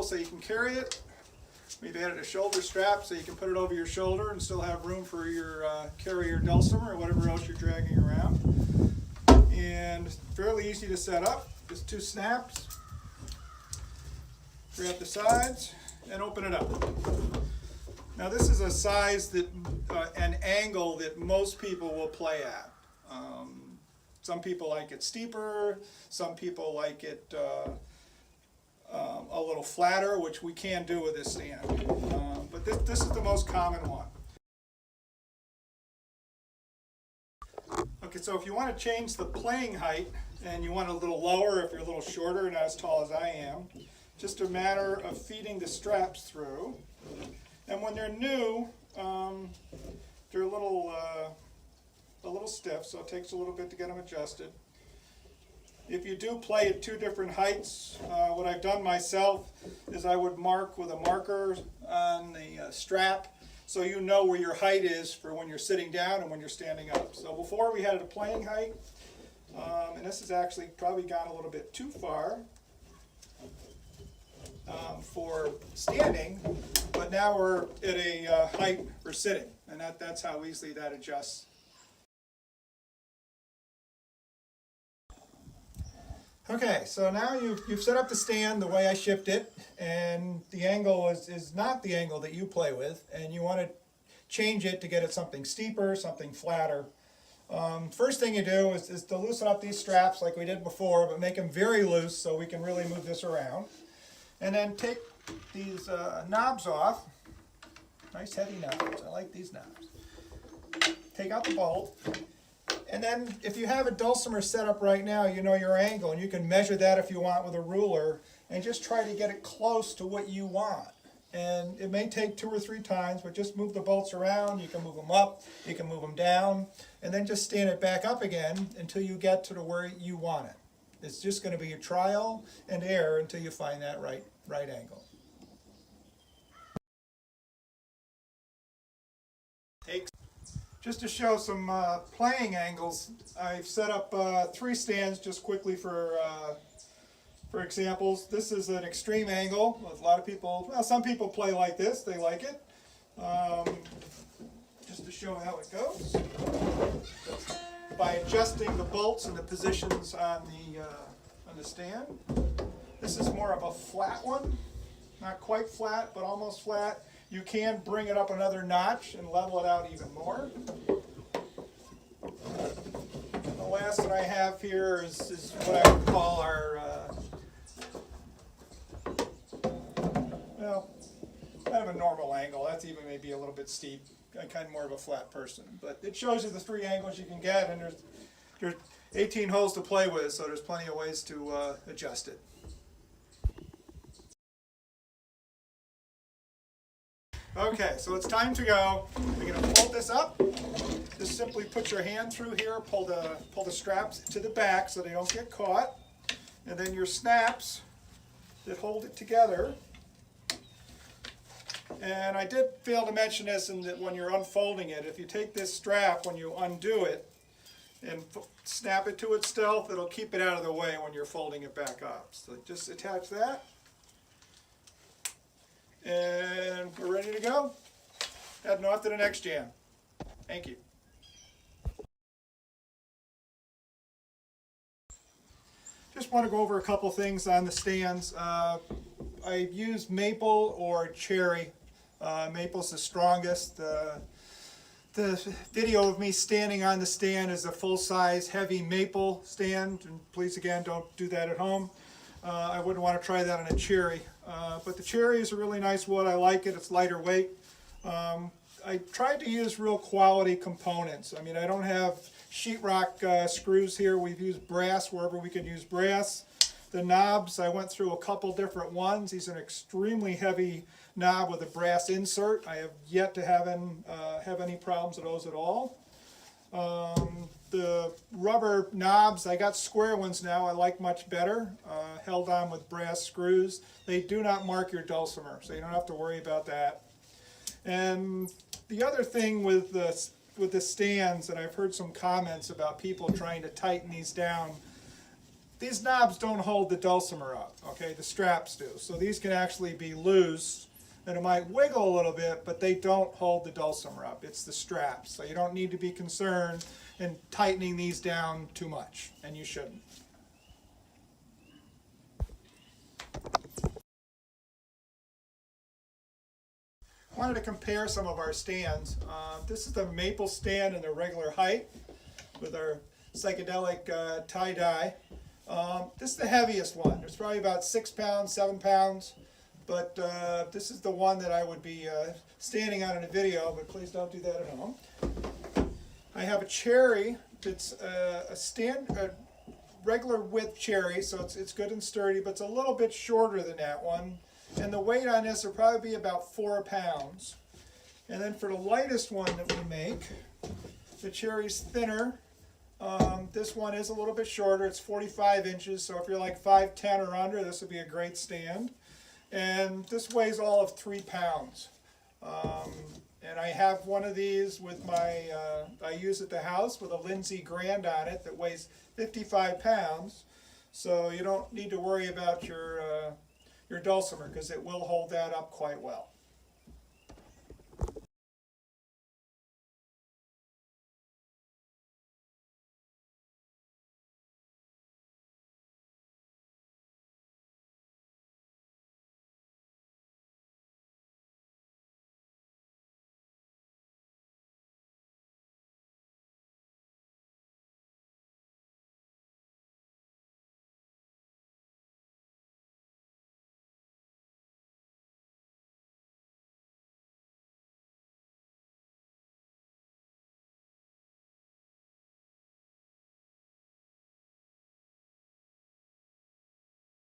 so you can carry it. We've added a shoulder strap so you can put it over your shoulder and still have room for your carry your Dulcimer or whatever else you're dragging around. And fairly easy to set up. Just 2 snaps. Grab the sides and open it up. Now this is a size that an angle that most people will play at. Some people like it steeper. Some people like it a little flatter, which we can do with this stand. But this is the most common one. Okay, so if you want to change the playing height and you want it a little lower, if you're a little shorter, not as tall as I am, just a matter of feeding the straps through. And when they're new, they're a little stiff, so it takes a little bit to get them adjusted. If you do play at 2 different heights, what I've done myself is I would mark with a marker on the strap so you know where your height is for when you're sitting down and when you're standing up. So before we had a playing height, and this has actually probably gone a little bit too far for standing, but now we're at a height for sitting, and that's how easily that adjusts. Okay, so now you've set up the stand the way I shipped it, and the angle is not the angle that you play with, and you want to change it to get it something steeper, something flatter. First thing you do is to loosen up these straps like we did before, but make them very loose so we can really move this around. And then take these knobs off. Nice heavy knobs, I like these knobs. Take out the bolt. And then if you have a Dulcimer set up right now, you know your angle, and you can measure that if you want with a ruler, and just try to get it close to what you want. And it may take 2 or 3 times, but just move the bolts around. You can move them up, you can move them down, and then just stand it back up again until you get to where you want it. It's just going to be a trial and error until you find that right angle. Just to show some playing angles, I've set up 3 stands just quickly for examples. This is an extreme angle. A lot of people, well, some people play like this. They like it. Just to show how it goes, by adjusting the bolts and the positions on the stand. This is more of a flat one, not quite flat, but almost flat. You can bring it up another notch and level it out even more. And the last that I have here is what I would call our, well, kind of a normal angle. That's even maybe a little bit steep. I'm kind of more of a flat person. But it shows you the 3 angles you can get, and there's 18 holes to play with, so there's plenty of ways to adjust it. Okay, so it's time to go. We're going to fold this up. Just simply put your hand through here, pull the straps to the back so they don't get caught. And then your snaps that hold it together. And I did fail to mention this in that when you're unfolding it, if you take this strap, when you undo it, and snap it to itself, it'll keep it out of the way when you're folding it back up. So just attach that. And we're ready to go. Heading off to the next jam. Thank you. Just want to go over a couple things on the stands. I use maple or cherry. Maple's the strongest. The video of me standing on the stand is a full-size heavy maple stand, and please again don't do that at home. I wouldn't want to try that on a cherry. But the cherry is a really nice wood. I like it. It's lighter weight. I tried to use real quality components. I mean, I don't have sheetrock screws here. We've used brass wherever we could use brass. The knobs, I went through a couple different ones. He's an extremely heavy knob with a brass insert. I have yet to have any problems with those at all. The rubber knobs, I got square ones now, I like much better, held on with brass screws. They do not mark your Dulcimer, so you don't have to worry about that. And the other thing with the stands, and I've heard some comments about people trying to tighten these down, these knobs don't hold the dulcimer up, okay? The straps do. So these can actually be loose, and it might wiggle a little bit, but they don't hold the dulcimer up. It's the straps. So you don't need to be concerned in tightening these down too much, and you shouldn't. I wanted to compare some of our stands. This is the maple stand in the regular height with our psychedelic tie-dye. This is the heaviest one. It's probably about 6 pounds, 7 pounds, but this is the one that I would be standing on in a video, but please don't do that at home. I have a cherry that's a regular width cherry, so it's good and sturdy, but it's a little bit shorter than that one. And the weight on this will probably be about 4 pounds. And then for the lightest one that we make, the cherry's thinner. This one is a little bit shorter. It's 45 inches, so if you're like 5'10" or under, this would be a great stand. And this weighs all of 3 pounds. And I have one of these with my, I use at the house with a Lindsay Grand on it that weighs 55 pounds. So you don't need to worry about your dulcimer because it will hold that up quite well.